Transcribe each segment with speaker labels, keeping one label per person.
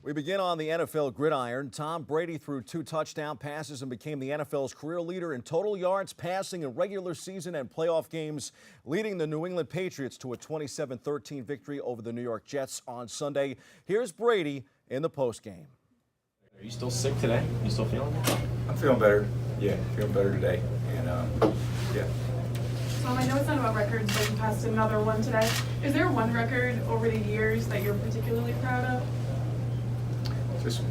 Speaker 1: We begin on the NFL gridiron. Tom Brady threw 2 touchdown passes and became the NFL's career leader in total yards passing in regular season and playoff games, leading the New England Patriots to a 27-13 victory over the New York Jets on Sunday. Here's Brady in the postgame.
Speaker 2: Are you still sick today? You still feeling it?
Speaker 3: I'm feeling better. Yeah, feeling better today. And yeah.
Speaker 4: I know it's not about records, but you passed another one today. Is there one record over the years that you're particularly proud of?
Speaker 3: Just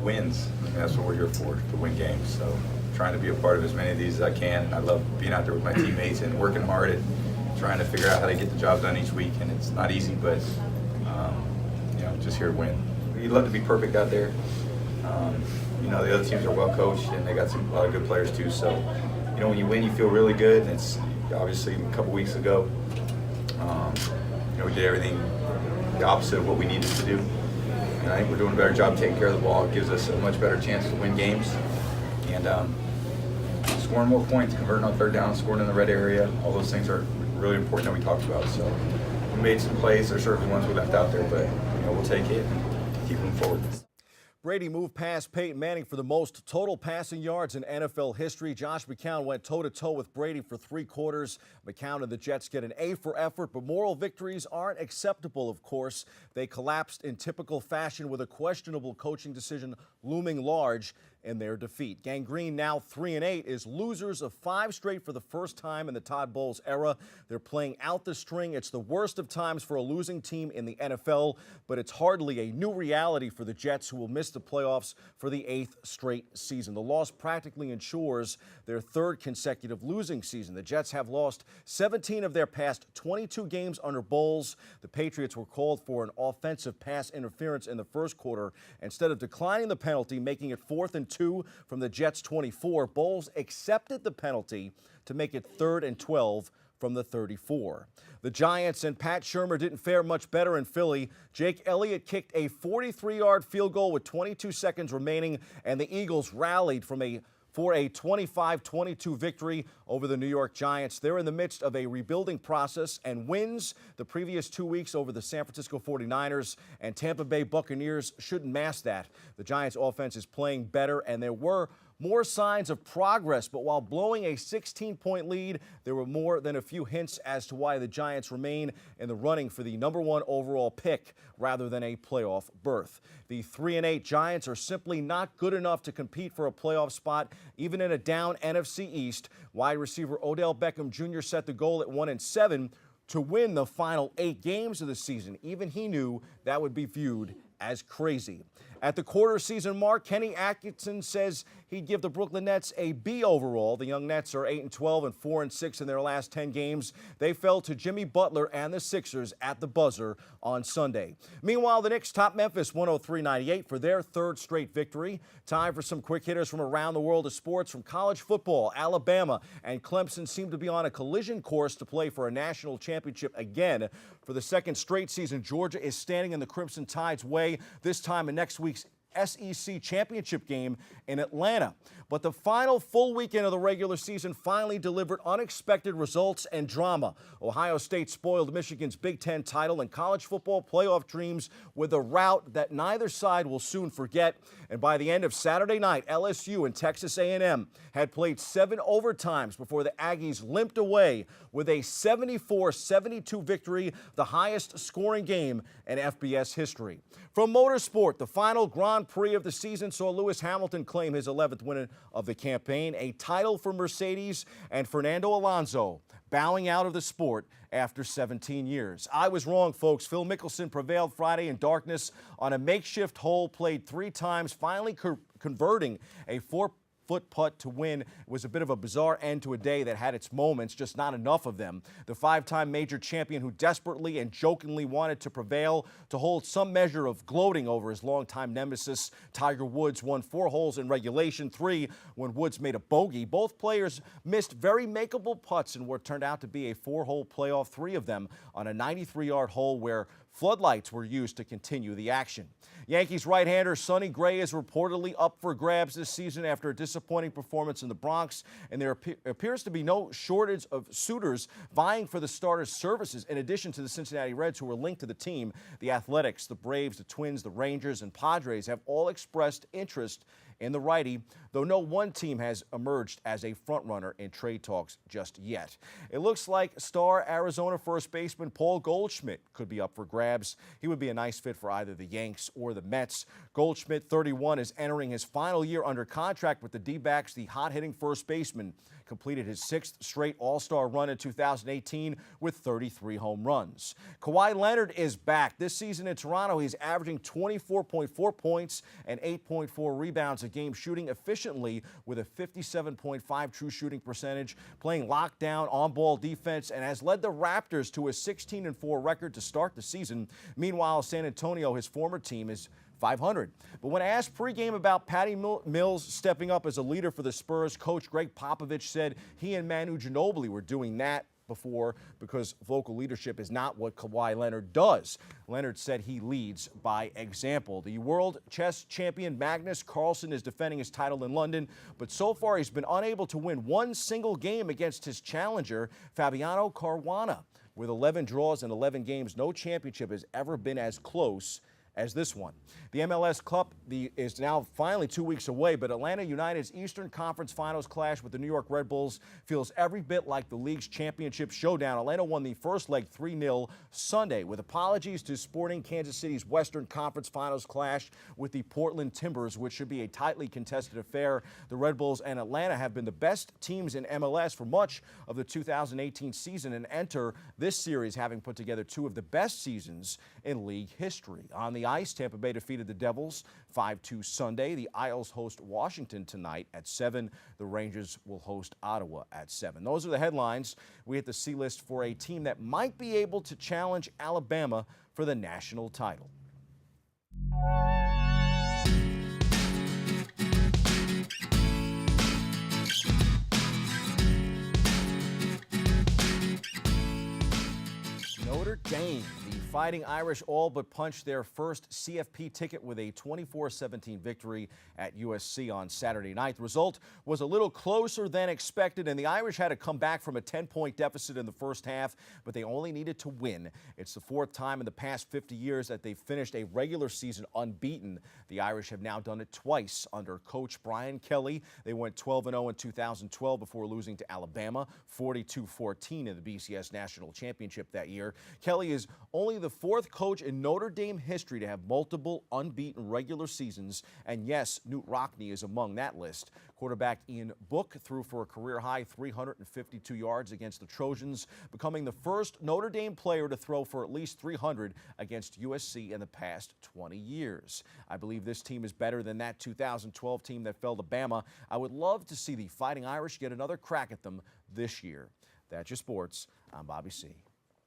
Speaker 3: wins. I mean, that's what we're here for, to win games. So trying to be a part of as many of these as I can. I love being out there with my teammates and working hard at trying to figure out how to get the job done each week. And it's not easy, but just here to win. You'd love to be perfect out there. The other teams are well coached and they got a lot of good players too. So, when you win, you feel really good. And it's obviously a couple weeks ago, we did everything the opposite of what we needed to do. And I think we're doing a better job taking care of the ball. It gives us a much better chance to win games. And scoring more points, converting on third down, scoring in the red area, all those things are really important that we talked about. So we made some plays. There's certainly ones we left out there, but we'll take it and keep moving forward.
Speaker 1: Brady moved past Peyton Manning for the most total passing yards in NFL history. Josh McCown went toe-to-toe with Brady for 3 quarters. McCown and the Jets get an A for effort, but moral victories aren't acceptable, of course. They collapsed in typical fashion with a questionable coaching decision looming large in their defeat. Gang Green, now 3-8, is losers of 5 straight for the first time in the Todd Bowles era. They're playing out the string. It's the worst of times for a losing team in the NFL, but it's hardly a new reality for the Jets, who will miss the playoffs for the 8th straight season. The loss practically ensures their 3rd consecutive losing season. The Jets have lost 17 of their past 22 games under Bowles. The Patriots were called for an offensive pass interference in the first quarter. Instead of declining the penalty, making it 4th and 2 from the Jets' 24, Bowles accepted the penalty to make it 3rd and 12 from the 34. The Giants and Pat Shurmur didn't fare much better in Philly. Jake Elliott kicked a 43-yard field goal with 22 seconds remaining, and the Eagles rallied for a 25-22 victory over the New York Giants. They're in the midst of a rebuilding process, and wins the previous 2 weeks over the San Francisco 49ers and Tampa Bay Buccaneers shouldn't mask that. The Giants' offense is playing better, and there were more signs of progress, but while blowing a 16-point lead, there were more than a few hints as to why the Giants remain in the running for the #1 overall pick rather than a playoff berth. The 3-8 Giants are simply not good enough to compete for a playoff spot, even in a down NFC East. Wide receiver Odell Beckham Jr. set the goal at 1-7 to win the final 8 games of the season. Even he knew that would be viewed as crazy. At the quarter season mark, Kenny Atkinson says he'd give the Brooklyn Nets a B overall. The young Nets are 8-12 and 4-6 in their last 10 games. They fell to Jimmy Butler and the Sixers at the buzzer on Sunday. Meanwhile, the Knicks top Memphis 103-98 for their 3rd straight victory. Time for some quick hitters from around the world of sports. From college football, Alabama and Clemson seem to be on a collision course to play for a national championship again. For the 2nd straight season, Georgia is standing in the Crimson Tide's way, this time in next week's SEC championship game in Atlanta. But the final full weekend of the regular season finally delivered unexpected results and drama. Ohio State spoiled Michigan's Big Ten title and college football playoff dreams with a rout that neither side will soon forget. And by the end of Saturday night, LSU and Texas A&M had played 7 overtimes before the Aggies limped away with a 74-72 victory, the highest scoring game in FBS history. From motorsport, the final Grand Prix of the season saw Lewis Hamilton claim his 11th win of the campaign, a title for Mercedes, and Fernando Alonso bowing out of the sport after 17 years. I was wrong, folks. Phil Mickelson prevailed Friday in darkness on a makeshift hole played 3 times, finally converting a 4-foot putt to win. It was a bit of a bizarre end to a day that had its moments, just not enough of them. The 5-time major champion, who desperately and jokingly wanted to prevail, to hold some measure of gloating over his longtime nemesis, Tiger Woods, won 4 holes in regulation, 3 when Woods made a bogey. Both players missed very makeable putts in what turned out to be a 4-hole playoff, 3 of them on a 93-yard hole where Floodlights were used to continue the action. Yankees right-hander Sonny Gray is reportedly up for grabs this season after a disappointing performance in the Bronx, and there appears to be no shortage of suitors vying for the starter's services. In addition to the Cincinnati Reds, who are linked to the team, the Athletics, the Braves, the Twins, the Rangers, and Padres have all expressed interest in the righty, though no one team has emerged as a frontrunner in trade talks just yet. It looks like star Arizona first baseman Paul Goldschmidt could be up for grabs. He would be a nice fit for either the Yanks or the Mets. Goldschmidt, 31, is entering his final year under contract with the D-backs. The hot-hitting first baseman completed his 6th straight All-Star run in 2018 with 33 home runs. Kawhi Leonard is back. This season in Toronto, he's averaging 24.4 points and 8.4 rebounds a game, shooting efficiently with a 57.5 true shooting percentage, playing lockdown on-ball defense, and has led the Raptors to a 16-4 record to start the season. Meanwhile, San Antonio, his former team, is 500. But when asked pregame about Patty Mills stepping up as a leader for the Spurs, coach Greg Popovich said he and Manu Ginobili were doing that before because vocal leadership is not what Kawhi Leonard does. Leonard said he leads by example. The world chess champion Magnus Carlsen is defending his title in London, but so far he's been unable to win one single game against his challenger, Fabiano Caruana. With 11 draws in 11 games, no championship has ever been as close as this one. The MLS Cup is now finally 2 weeks away, but Atlanta United's Eastern Conference Finals clash with the New York Red Bulls feels every bit like the league's championship showdown. Atlanta won the first leg 3-0 Sunday. With apologies to Sporting Kansas City's Western Conference Finals clash with the Portland Timbers, which should be a tightly contested affair, the Red Bulls and Atlanta have been the best teams in MLS for much of the 2018 season and enter this series having put together two of the best seasons in league history. On the ice, Tampa Bay defeated the Devils 5-2 Sunday. The Isles host Washington tonight at 7. The Rangers will host Ottawa at 7. Those are the headlines. We hit the C-list for a team that might be able to challenge Alabama for the national title. Notre Dame. The Fighting Irish all but punched their first CFP ticket with a 24-17 victory at USC on Saturday night. The result was a little closer than expected, and the Irish had to come back from a 10-point deficit in the first half, but they only needed to win. It's the fourth time in the past 50 years that they've finished a regular season unbeaten. The Irish have now done it twice under coach Brian Kelly. They went 12-0 in 2012 before losing to Alabama, 42-14 in the BCS National Championship that year. Kelly is only the fourth coach in Notre Dame history to have multiple unbeaten regular seasons, and yes, Knute Rockne is among that list. Quarterback Ian Book threw for a career-high 352 yards against the Trojans, becoming the first Notre Dame player to throw for at least 300 against USC in the past 20 years. I believe this team is better than that 2012 team that fell to Bama. I would love to see the Fighting Irish get another crack at them this year. That's your sports. I'm Bobby C.